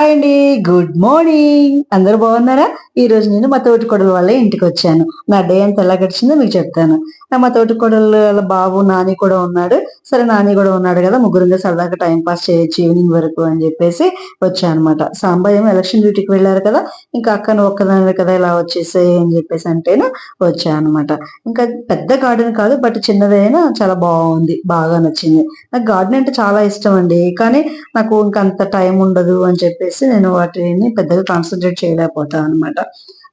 Hi అండి. Good morning. అందరూ బాగున్నారా? ఈరోజు నేను మా తోటికోడలు వాళ్ళ ఇంటికి వచ్చాను. నా డే అంతా ఎలా గడిచిందో మీకు చెప్తాను. మా తోటికోడలు వాళ్ళ బాబు నాని కూడా ఉన్నాడు. సరే నాని కూడా ఉన్నాడు కదా! ముగ్గురంగా సరదాగా టైం పాస్ చేయొచ్చు ఈవినింగ్ వరకు అని చెప్పేసి వచ్చానన్నమాట. సాంబయ్య ఏమో ఎలక్షన్ డ్యూటీకి వెళ్ళారు కదా! ఇంకా అక్క నువ్వు ఒక్కదానివే కదా! ఇలా వచ్చేసేయి అని చెప్పేసి అంటేను వచ్చానన్నమాట. ఇంకా పెద్ద గార్డెన్ కాదు. బట్ చిన్నదైనా చాలా బాగుంది. బాగా నచ్చింది. నాకు గార్డెన్ అంటే చాలా ఇష్టం అండి. కానీ నాకు ఇంక అంత టైం ఉండదు అని చెప్పేసి నేను వాటిని పెద్దగా కాన్సంట్రేట్ చేయలేకపోతాను అనమాట.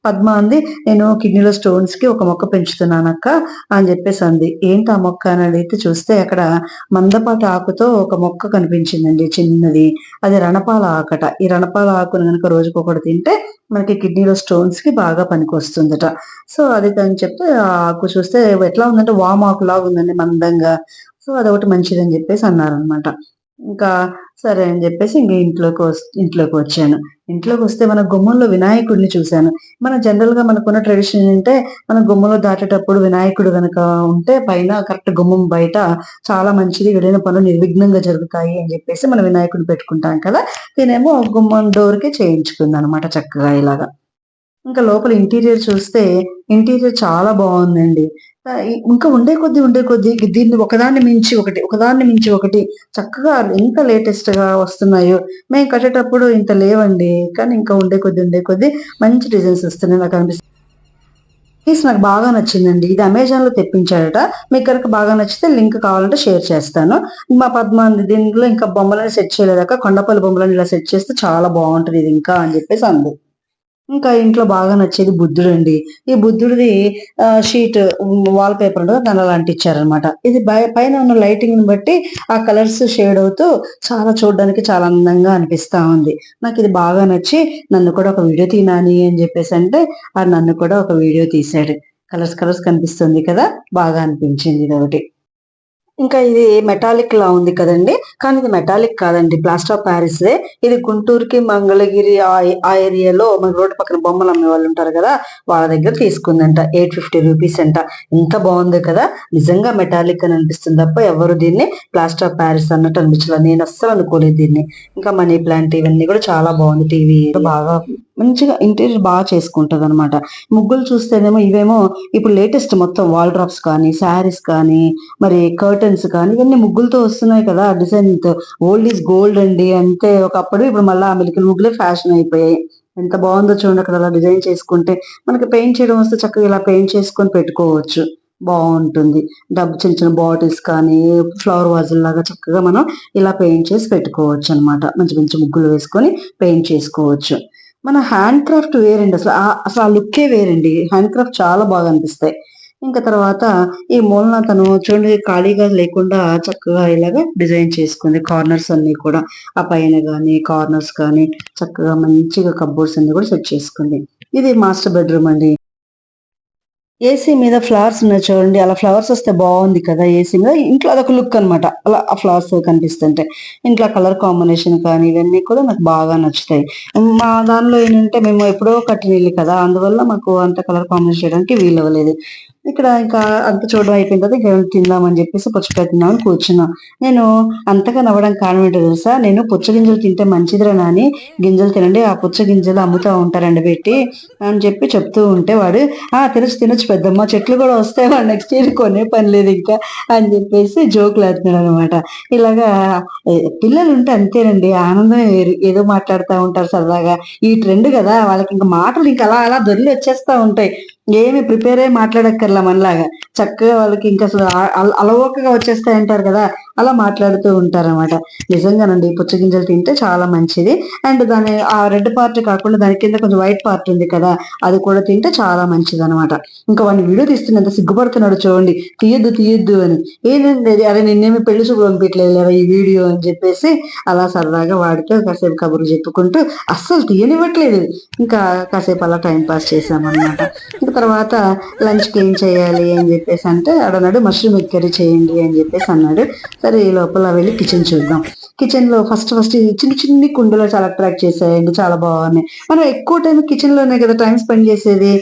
పద్మ అంది, "నేను కిడ్నీలో స్టోన్స్ కి ఒక మొక్క పెంచుతున్నానక్క" అని చెప్పేసి అంది. ఏంటి ఆ మొక్క అని అడిగితే చూస్తే అక్కడ మందపాటి ఆకుతో ఒక మొక్క కనిపించిందండి చిన్నది. అది రణపాల ఆకట. ఈ రణపాల ఆకుని గనక రోజుకొకటి తింటే మనకి కిడ్నీలో స్టోన్స్ కి బాగా పనికొస్తుందట. సో అది అని చెప్తే ఆ ఆకు చూస్తే ఎట్లా ఉందంటే వామాకు లాగా ఉందండి మందంగా. సో అదొకటి మంచిదని చెప్పేసి అన్నారనమాట. ఇంకా సరే అని చెప్పేసి ఇంక ఇంట్లోకి వచ్చాను. ఇంట్లోకి వస్తే మన గుమ్మంలో వినాయకుడిని చూశాను. జనరల్‌గా మనకున్న ట్రెడిషన్ ఏంటంటే, మనం గుమ్మంలో దాటేటప్పుడు వినాయకుడు గనక ఉంటే పైన కరెక్ట్ గుమ్మం బయట చాలా మంచిది. ఏదైనా పనులు నిర్విఘ్నంగా జరుగుతాయి అని చెప్పేసి మనం వినాయకుడిని పెట్టుకుంటాం కదా! తినేమో గుమ్మం డోర్‌కే చేయించుకుందనమాట చక్కగా ఇలాగా. ఇంకా లోపల ఇంటీరియర్ చూస్తే, ఇంటీరియర్ చాలా బావుందండి. ఇంకా ఉండే కొద్దీ దీన్ని ఒకదాన్ని మించి ఒకటి, ఒకదాన్ని మించి ఒకటి చక్కగా ఎంత లేటెస్ట్‌గా వస్తున్నాయో. మేము కట్టేటప్పుడు ఇంత లేవండి. కానీ ఇంకా ఉండే కొద్దీ మంచి డిజైన్స్ వస్తున్నాయి పీస్ నాకు బాగా నచ్చిందండి. ఇది అమెజాన్‌లో తెప్పించాడట. మీకు గనుక బాగా నచ్చితే లింక్ కావాలంటే షేర్ చేస్తాను. మా పద్మ అంది, "దీంట్లో ఇంకా బొమ్మలని సెట్ చేయలేదక్క. కొండపల్లి బొమ్మలని ఇలా సెట్ చేస్తే చాలా బావుంటది ఇది ఇంకా" అని చెప్పేసి అంది. ఇంకా ఇంట్లో బాగా నచ్చేది బుద్ధుడండి. ఈ బుద్ధుడిది షీట్ వాల్ పేపర్ ఉంటది దాన్ని అలా అంటించారనమాట. ఇది పైన ఉన్న లైటింగ్‌ని బట్టి ఆ కలర్స్ షేడ్ అవుతూ చాలా చూడడానికి చాలా అందంగా అనిపిస్తా ఉంది. నాకిది బాగా నచ్చి నన్ను కూడా ఒక వీడియో తీ నాని అని జెప్పేసంటే ఆడు నన్ను కూడా ఒక వీడియో తీశాడు. కలర్స్ కనిపిస్తుంది కదా! బాగా అనిపించింది ఇదొకటి. ఇంకా ఇది మెటాలిక్‌లా ఉంది కదండీ! కానీ ఇది మెటాలిక్ కాదండి. ప్లాస్టర్ ఆఫ్ పారిస్‌దే. ఇది గుంటూరుకి, మంగళగిరి ఆ ఏరియాలో మన రోడ్డు పక్కన బొమ్మలు అమ్మేవాళ్ళుంటారు గదా! వాళ్ళ దగ్గర తీసుకుందంట. ₹850 అంట. ఎంత బావుందో కదా! నిజంగా మెటాలిక్ అని అనిపిస్తుంది తప్ప ఎవరు దీన్ని ప్లాస్టర్ ఆఫ్ పారిస్ అన్నట్టు అనిపించలా. నేనస్సలు అనుకోలేదు దీన్ని. ఇంకా మనీ ప్లాంట్ ఇవన్నీ గూడా చాలా బావుంది. టీవీ బాగా మంచిగా ఇంటీరియర్ చేసుకుంటదనమాట. ముగ్గులు చూస్తేనేమో ఇవేమో ఇప్పుడు లేటెస్ట్ మొత్తం వాల్ డ్రాప్స్ కానీ, శారీస్ కానీ మరి కర్టెన్స్ కానీ ఇవన్నీ ముగ్గులతో వస్తున్నాయి కదా! డిజైన్‌తో. ఓల్డ్ ఈజ్ గోల్డ్ అండి. అంతే ఒకప్పుడు ఇప్పుడు మళ్ళా ఆ మెలికల ముగ్గులే ఫ్యాషన్ అయిపోయాయి. ఎంత బావుందో చూడండి అక్కడ అలా డిజైన్ చేసుకుంటే. మనకి పెయింట్ చేయడం వస్తే చక్కగా ఇలా పెయింట్ చేసుకొని పెట్టుకోవచ్చు. బావుంటుంది. చిన్న చిన్న బాటిల్స్ కానీ, ఫ్లవర్ వాజుల్లాగా చక్కగా మనం ఇలా పెయింట్ చేసి పెట్టుకోవచ్చనమాట. మంచి మంచి ముగ్గులు వేసుకొని పెయింట్ చేసుకోవచ్చు. మన హ్యాండ్ క్రాఫ్ట్ వేరండి అసలు. అసలు ఆ లుక్కే వేరండి. హ్యాండ్ క్రాఫ్ట్ చాలా బాగా అనిపిస్తాయి. ఇంకా తర్వాత ఈ మూలన తను చూడండి ఖాళీగా లేకుండా చక్కగా ఇలాగ డిజైన్ చేసుకుంది. కార్నర్స్ అన్నీ కూడా. ఆ పైన గాని, కార్నర్స్ కానీ చక్కగా మంచిగా కప్‌బోర్డ్స్ అన్నీ కూడా సెట్ చేసుకుంది. ఇది మాస్టర్ బెడ్‌రూమ్ అండి. ఏసీ మీద ఫ్లవర్స్ ఉన్నాయి చూడండి. అలా ఫ్లవర్స్ వస్తే బావుంది కదా! ఏసీ మీద. ఇంట్లో అదొక లుక్ అనమాట. అలా ఆ ఫ్లవర్స్ కనిపిస్తుంటే. ఇంట్లో కలర్ కాంబినేషన్ కానీ ఇవన్నీ కూడా నాకు బాగా నచ్చుతాయి. మా దానిలో ఏంటంటే మేము ఎప్పుడో కట్టిన ఇల్లు కదా! అందువల్ల మాకు అంత కలర్ కాంబినేషన్ చేయడానికి వీలవ్వలేదు. ఇక్కడ ఇంకా అంతా చూడడం అయిపోయిన తర్వాత ఇంక తిందామని చెప్పేసి పుచ్చకాయ తిందామని కూర్చున్నాం. నేను అంతగా నవ్వడానికి కారణం ఏంటో తెలుసా? నేను పుచ్చ గింజలు తింటే మంచిదిరా నాని, గింజలు తినండి. ఆ పుచ్చ గింజలు అమ్ముతా ఉంటారు ఎండబెట్టి అని చెప్పి చెప్తూ ఉంటే వాడు తినొచ్చు పెద్దమ్మ. చెట్లు గూడా వస్తాయి. వాడు నెక్స్ట్ ఇయర్ కొనే పని లేదింకా అని జెప్పేసి జోకులేత్తన్నాడనమాట. ఇలాగా పిల్లలుంటే అంతేనండి. ఆనందమే వేరు. ఏదో మాట్లాడుతా ఉంటారు సరదాగా. ఈ ట్రెండ్ గదా! వాళ్ళకింక మాటలు ఇంక అలా అలా దొర్లొచ్చేస్తా ఉంటాయి. ఏమి ప్రిపేర్ అయ్యి మాట్లాడక్కర్లా మనలాగా. చక్కగా వాళ్ళకి ఇంకసలు అలవోకగా వచ్చేస్తాయంటారు గదా! అలా మాట్లాడుతూ ఉంటారనమాట. నిజంగానండి పుచ్చగింజలు తింటే చాలా మంచిది. అండ్ దాని ఆ రెడ్ పార్ట్ కాకుండా దాని కింద కొంచెం వైట్ పార్ట్ ఉంది కదా! అది కూడా తింటే చాలా మంచిదనమాట. ఇంకా వాడిని వీడియో తీస్తున్నా ఎంత సిగ్గుపడుతున్నాడో చూడండి. తీయొద్దు అని. ఏంటండి అది? అరె నిన్నేమి పెళ్లి చూపులు పంపియట్లేదులేరా ఈ వీడియో అని చెప్పేసి అలా సరదాగా వాడితో కాసేపు కబుర్లు చెప్పుకుంటూ అస్సలు తీయనివ్వట్లేదు. ఇంకా కాసేపు అలా టైం పాస్ చేశామనమాట. ఇంక తర్వాత లంచ్‌కి ఏం చేయాలి అని చెప్పేసి అంటే ఆడన్నాడు మష్రూమ్ ఎగ్ కర్రీ చేయండి అని చెప్పేసి అన్నాడు. సరే ఈ లోపల వెళ్లి కిచెన్ చూద్దాం. కిచెన్‌లో ఫస్ట్ ఈ చిన్ని కుండలు చాలా అట్రాక్ట్ చేశాయండి. చాలా బాగున్నాయి. మనం ఎక్కువ టైం కిచెన్‌లోనే కదా టైమ్ స్పెండ్ చేసేది.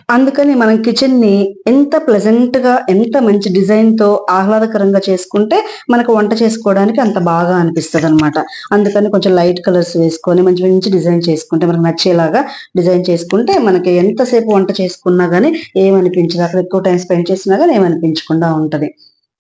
అందుకని మనం కిచెన్ ని ఎంత ప్లెజెంట్ గా ఎంత మంచి డిజైన్ తో ఆహ్లాదకరంగా చేసుకుంటే మనకు వంట చేసుకోవడానికి అంత బాగా అనిపిస్తుంది అనమాట. అందుకని కొంచెం లైట్ కలర్స్ వేసుకొని మంచి మంచి డిజైన్ చేసుకుంటే మనకు నచ్చేలాగా డిజైన్ చేసుకుంటే మనకి ఎంతసేపు వంట చేసుకున్నా గానీ ఏమనిపించదు, అక్కడ ఎక్కువ టైం స్పెండ్ చేసినా గానీ ఏమనిపించకుండా ఉంటది.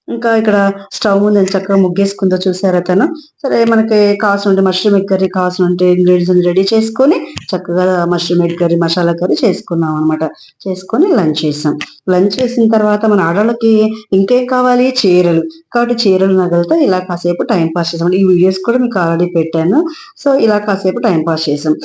ఇంకా ఇక్కడ స్టవ్ ముందు ఎంత చక్కగా ముగ్గేసుకుందో చూసారా తను. సరే మనకి కావాల్సిన ఉంటే మష్రూమ్ ఎగ్ కర్రీ కావాల్సిన ఉంటే ఇంగ్రీడియంట్స్ రెడీ చేసుకొని చక్కగా mushroom egg curry masala curry చేసుకున్నాం అనమాట. చేసుకొని లంచ్ చేసాం. లంచ్ చేసిన తర్వాత మన ఆడవాళ్ళకి ఇంకేం కావాలి, చీరలు. కాబట్టి చీరలు నగలతో ఇలా కాసేపు టైం పాస్ చేసాం. ఈ వీడియోస్ కూడా మీకు ఆల్రెడీ పెట్టాను. సో ఇలా కాసేపు టైం పాస్ చేసాం.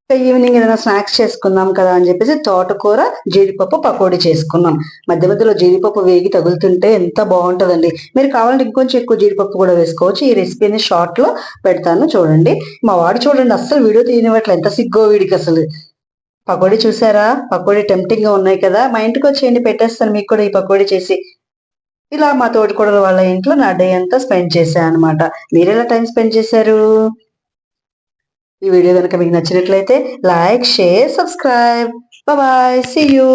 ఈవినింగ్ ఏదైనా స్నాక్స్ చేసుకుందాం కదా అని చెప్పేసి తోటకూర జీడిపప్పు పకోడీ చేసుకున్నాం. మధ్య మధ్యలో జీడిపప్పు వేగి తగులుతుంటే ఎంత బాగుంటదండి. మీరు కావాలంటే ఇంకొంచెం ఎక్కువ జీడిపప్పు కూడా వేసుకోవచ్చు. ఈ రెసిపీని షార్ట్ లో పెడతాను చూడండి. మా వాడు చూడండి అస్సలు వీడియో తీయనివ్వట్లే, ఎంత సిగ్గో వీడికి అసలు. పకోడీ చూసారా, పకోడీ టెంప్టింగ్ గా ఉన్నాయి కదా. మా ఇంటికి వచ్చేయండి, పెట్టేస్తాను మీకు కూడా ఈ పకోడీ చేసి. ఇలా మా తోటికోడలు వాళ్ళ ఇంట్లో నా డే అంతా స్పెండ్ చేశాను అనమాట. మీరు ఎలా టైం స్పెండ్ చేశారు? ఈ వీడియో కనుక మీకు నచ్చినట్లయితే like, share, subscribe. Bye, see you.